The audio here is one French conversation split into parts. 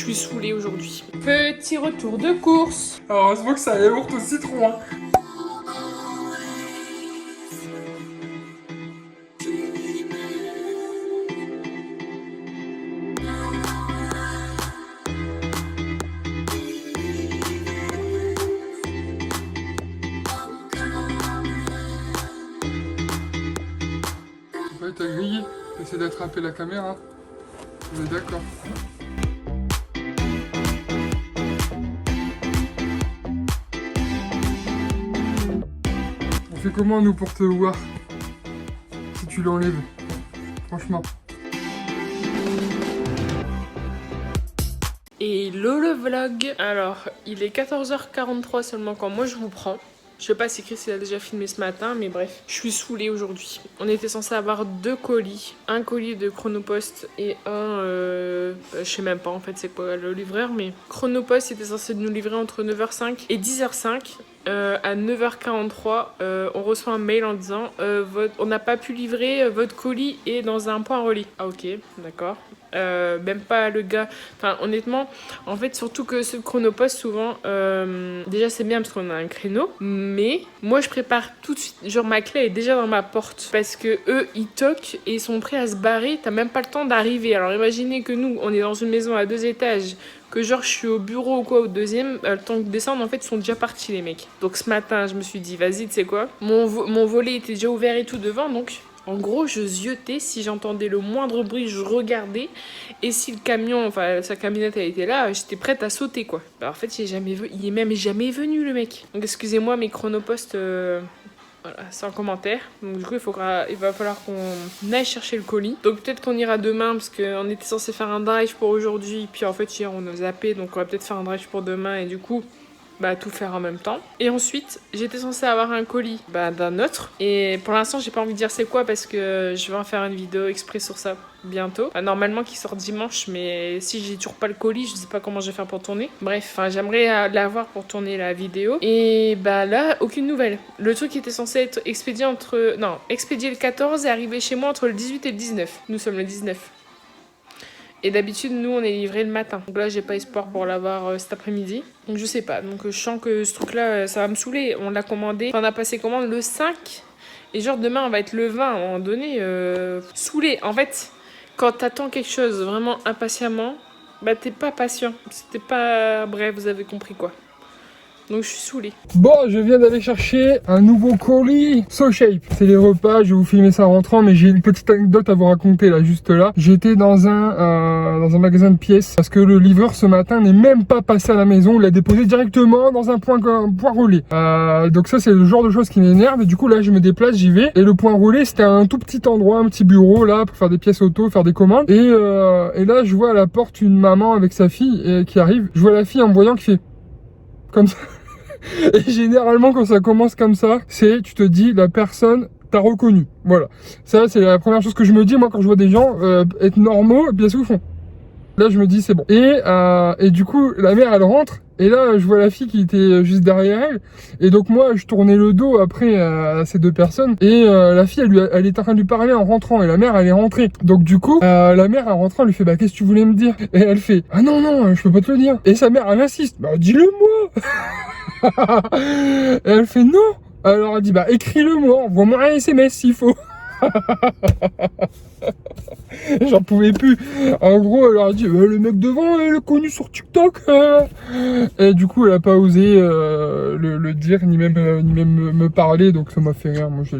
suis saoulée aujourd'hui. Petit retour de course. Alors, heureusement que ça yaourt au citron. Hein. Ouais, t'as grillé. T'essaies d'attraper la caméra. Vous êtes d'accord? On fait comment nous pour te voir? Si tu l'enlèves, franchement. Et le vlog. Alors, il est 14h43 seulement quand moi je vous prends. Je sais pas si Chris il a déjà filmé ce matin, mais bref, je suis saoulée aujourd'hui. On était censé avoir 2 colis. Un colis de Chronopost et un... je sais même pas en fait c'est quoi le livreur, mais Chronopost était censé nous livrer entre 9h05 et 10h05. À 9h43, on reçoit un mail en disant on n'a pas pu livrer votre colis est dans un point relais. Ah ok, d'accord. Même pas le gars. Enfin, honnêtement, en fait, surtout que ce Chronopost, souvent, déjà c'est bien parce qu'on a un créneau, mais moi je prépare tout de suite. Genre, ma clé est déjà dans ma porte parce que eux ils toquent et ils sont prêts à se barrer. T'as même pas le temps d'arriver. Alors, imaginez que nous, on est dans une maison à 2 étages. Que genre je suis au bureau ou quoi au deuxième, le temps de descendre en fait ils sont déjà partis les mecs. Donc ce matin je me suis dit vas-y tu sais quoi, mon volet était déjà ouvert et tout devant, donc en gros je ziotais, si j'entendais le moindre bruit je regardais, et si le camion, enfin sa camionnette elle était là, j'étais prête à sauter quoi. Bah, en fait il est même jamais venu le mec. Donc excusez-moi mes Chronopost... Voilà, c'est en commentaire. Donc du coup, il va falloir qu'on aille chercher le colis. Donc peut-être qu'on ira demain parce qu'on était censé faire un drive pour aujourd'hui. Puis en fait, hier, on a zappé. Donc on va peut-être faire un drive pour demain. Et du coup, bah tout faire en même temps. Et ensuite, j'étais censée avoir un colis d'un autre. Et pour l'instant, j'ai pas envie de dire c'est quoi parce que je vais en faire une vidéo exprès sur ça bientôt. Normalement qui sort dimanche, mais si j'ai toujours pas le colis, je sais pas comment je vais faire pour tourner. Bref, j'aimerais l'avoir pour tourner la vidéo. Et bah là, aucune nouvelle. Le truc était censé être expédié expédié le 14 et arrivé chez moi entre le 18 et le 19. Nous sommes le 19. Et d'habitude, nous, on est livré le matin. Donc là, j'ai pas espoir pour l'avoir cet après-midi. Donc je sais pas. Donc je sens que ce truc-là, ça va me saouler. On l'a commandé. Enfin, on a passé commande le 5. Et genre demain, on va être le 20. À un moment donné, saoulé. En fait, quand t'attends quelque chose vraiment impatiemment, bah t'es pas patient. C'était pas... Bref, vous avez compris quoi. Donc je suis saoulée. Bon, je viens d'aller chercher un nouveau colis SoShape. C'est les repas, je vais vous filmer ça en rentrant, mais j'ai une petite anecdote à vous raconter là, juste là. J'étais dans un magasin de pièces parce que le livreur ce matin n'est même pas passé à la maison, il l'a déposé directement dans un point relais. Donc ça c'est le genre de choses qui m'énerve et du coup là je me déplace, j'y vais. Et le point relais c'était un tout petit endroit, un petit bureau là pour faire des pièces auto, faire des commandes. Et là je vois à la porte une maman avec sa fille qui arrive. Je vois la fille en me voyant qui fait comme ça. Et généralement quand ça commence comme ça, c'est tu te dis la personne t'a reconnu. Voilà. Ça c'est la première chose que je me dis moi quand je vois des gens être normaux, bien sûr font. Là je me dis c'est bon. Et du coup la mère elle rentre et là je vois la fille qui était juste derrière elle. Et donc moi je tournais le dos après à ces deux personnes. Et la fille elle était en train de lui parler en rentrant et la mère elle est rentrée. Donc du coup la mère en rentrant elle lui fait bah qu'est-ce que tu voulais me dire? Et elle fait ah non je peux pas te le dire. Et sa mère elle insiste bah dis-le moi. Et elle fait non. Alors elle dit bah écris-le moi, envoie-moi un SMS s'il faut. J'en pouvais plus. En gros elle leur a dit le mec devant il est connu sur TikTok. Et du coup elle a pas osé le dire ni même me parler, donc ça m'a fait rire. Moi j'ai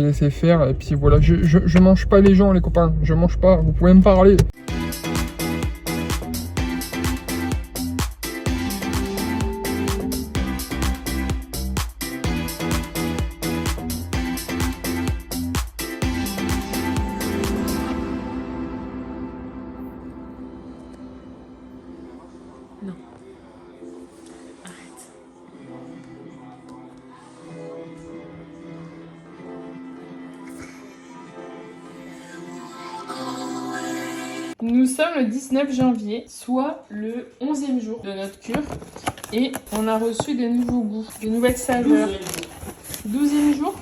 laissé faire et puis voilà, je mange pas les gens les copains, je mange pas, vous pouvez me parler. Non. Arrête. Nous sommes le 19 janvier, soit le 11e jour de notre cure. Et on a reçu des nouveaux goûts, des nouvelles saveurs. 12e jour.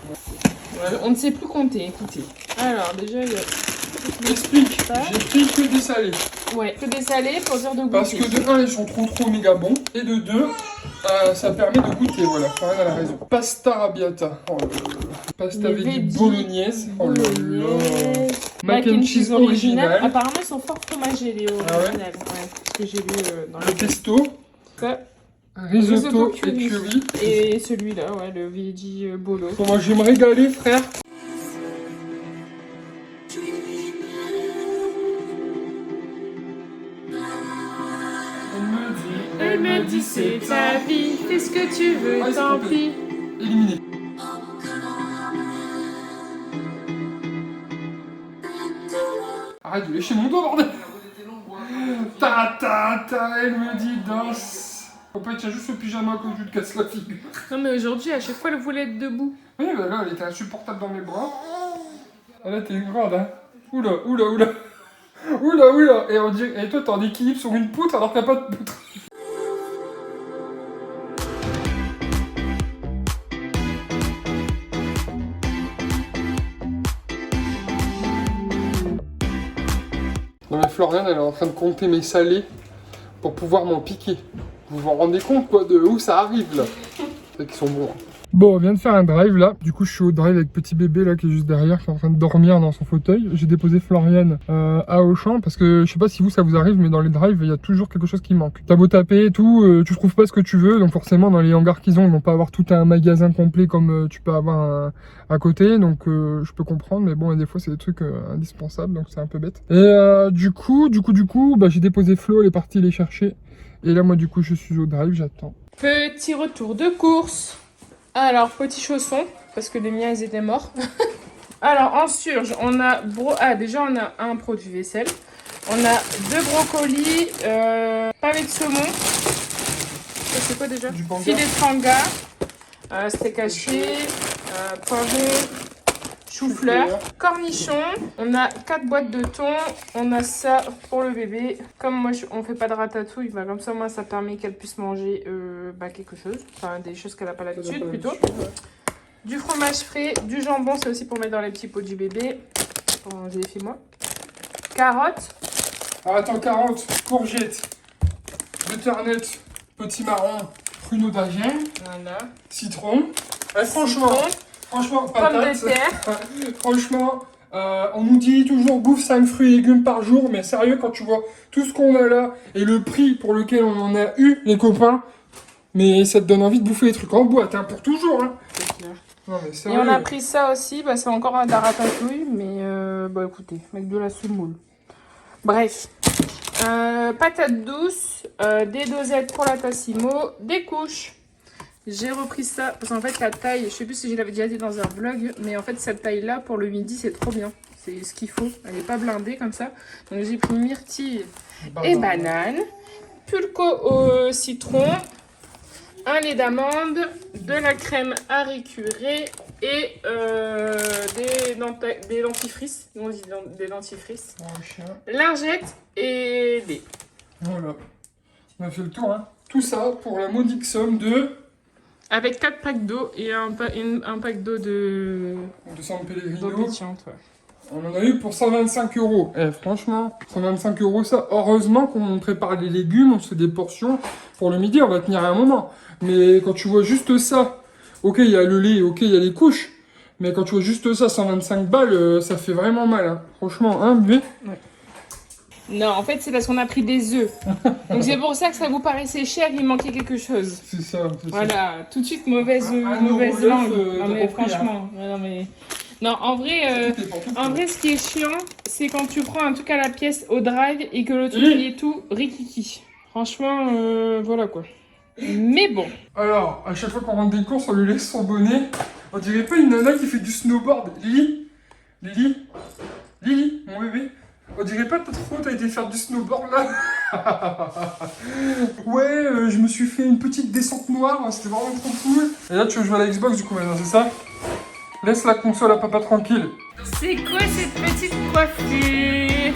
On ne sait plus compter, écoutez. Alors déjà, il y a Explique. Ça. J'ai pris que des salés. Ouais, que des salés pour dire de goûter. Parce que de 1, ils sont trop méga bons. Et de 2, ça permet de goûter. Voilà, Florian a la raison. Pasta arrabbiata. Oh là là. Pasta avec du bolognaise. Oh là là. Mac and cheese original. Apparemment, ils sont fort fromagés, les originales. Ah ouais, ce que j'ai lu dans le pesto. Ça. Risotto et curry. Et celui-là, ouais, le veggie bolo. Bon, moi, je vais me régaler, frère. Elle me dit c'est ta vie, fais ce que tu veux, tant pis. Éliminé. Arrête de lécher mon dos, bordel. Elle me dit danse. En fait, tiens juste le pyjama comme je te casse la figure. Non mais aujourd'hui, à chaque fois, elle voulait être debout. Oui, bah là, elle était insupportable dans mes bras. Ah, là, t'es une grande, hein. Oula, oula, oula. Oula, oula. Et, on dirait... Et toi, t'es en équilibre sur une poutre alors qu'il n'y a pas de poutre. Non mais Florian, elle est en train de compter mes salés pour pouvoir m'en piquer. Vous vous rendez compte quoi de où ça arrive là? C'est qu'ils sont bons. Hein. Bon, on vient de faire un drive là. Du coup, je suis au drive avec petit bébé là qui est juste derrière, qui est en train de dormir dans son fauteuil. J'ai déposé Florian à Auchan parce que je sais pas si vous ça vous arrive, mais dans les drives, il y a toujours quelque chose qui manque. T'as beau taper et tout, tu trouves pas ce que tu veux. Donc forcément, dans les hangars qu'ils ont, ils vont pas avoir tout un magasin complet comme tu peux avoir à côté. Donc je peux comprendre, mais bon, et des fois, c'est des trucs indispensables, donc c'est un peu bête. Et du coup, bah, j'ai déposé Flo, elle est partie les chercher. Et là, moi, du coup, je suis au drive, j'attends. Petit retour de course. Alors, petits chaussons, parce que les miens, ils étaient morts. Alors, en surge, on a... déjà, on a un produit vaisselle. On a 2 brocolis, pavé de saumon. Ça, c'est quoi déjà? Filet de panga, steak haché, poivron, chou-fleur, cornichons. On a 4 boîtes de thon. On a ça pour le bébé. Comme moi, on fait pas de ratatouille, bah, comme ça, moi, ça permet qu'elle puisse manger quelque chose. Enfin, des choses qu'elle n'a pas l'habitude, plutôt. Du fromage frais, du jambon, c'est aussi pour mettre dans les petits pots du bébé. Pour manger les filles, moi. Carottes. Alors, attends, carottes, courgettes, butternut, petit marron, pruneau d'Agen, Voilà. citron. Franchement, Pommes de terre. Franchement, on nous dit toujours bouffe 5 fruits et légumes par jour, mais sérieux, quand tu vois tout ce qu'on a là et le prix pour lequel on en a eu, les copains, mais ça te donne envie de bouffer des trucs en boîte, hein, pour toujours. Hein. C'est clair. Non, mais sérieux. Et on a pris ça aussi, bah, c'est encore un ratatouille, mais bah écoutez, avec de la semoule. Bref, patates douces, des dosettes pour la Tassimo, des couches. J'ai repris ça parce qu'en fait la taille, je sais plus si je l'avais déjà dit dans un vlog, mais en fait cette taille là pour le midi c'est trop bien. C'est ce qu'il faut, elle n'est pas blindée comme ça. Donc j'ai pris myrtille et banane, pulco au citron, un lait d'amande, de la crème à récurer et des dentifrices. On dit des dentifrices. Lingettes et des. Voilà, on a fait le tour. Hein. Tout ça pour la modique somme de... Avec 4 packs d'eau et un pack d'eau de San Pellegrino. d'eau pétillante, ouais. On en a eu pour 125 €. Eh, franchement, 125 € ça. Heureusement qu'on prépare les légumes, on se fait des portions. Pour le midi, on va tenir un moment. Mais quand tu vois juste ça, ok, il y a le lait, ok, il y a les couches. Mais quand tu vois juste ça, 125 balles, ça fait vraiment mal. Hein. Franchement, hein, bébé? Ouais. Non, en fait, c'est parce qu'on a pris des œufs. Donc c'est pour ça que ça vous paraissait cher, il manquait quelque chose. C'est ça. Voilà, tout de suite mauvaise langue. Non mais franchement, non mais... Non, en vrai, ce qui est chiant, c'est quand tu prends un truc à la pièce au drive et que le truc il est tout rikiki. Franchement, voilà quoi. Mais bon. Alors, à chaque fois qu'on rentre des courses, on lui laisse son bonnet. On dirait pas une nana qui fait du snowboard. Lily, mon bébé. On dirait pas t'as été faire du snowboard là. Ouais, je me suis fait une petite descente noire, c'était vraiment trop cool. Et là, tu veux jouer à la Xbox du coup maintenant, c'est ça? Laisse la console à papa tranquille. C'est quoi cette petite coiffure?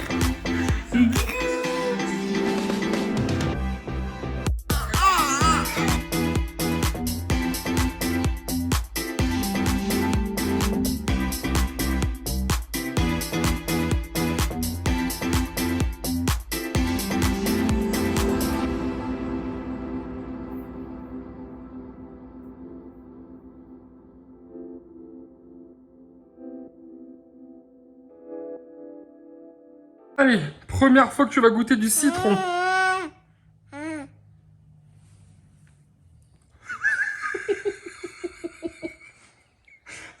Allez, première fois que tu vas goûter du citron.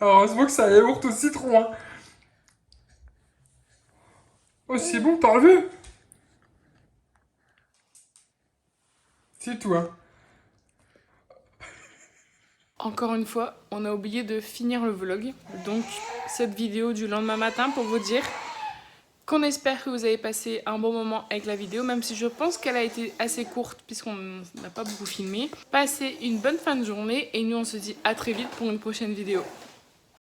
Alors, heureusement que c'est un yaourt au citron, hein. Oh, c'est bon, t'en veux? C'est toi. Encore une fois, on a oublié de finir le vlog. Donc, cette vidéo du lendemain matin pour vous dire qu'on espère que vous avez passé un bon moment avec la vidéo, même si je pense qu'elle a été assez courte puisqu'on n'a pas beaucoup filmé. Passez une bonne fin de journée et nous on se dit à très vite pour une prochaine vidéo.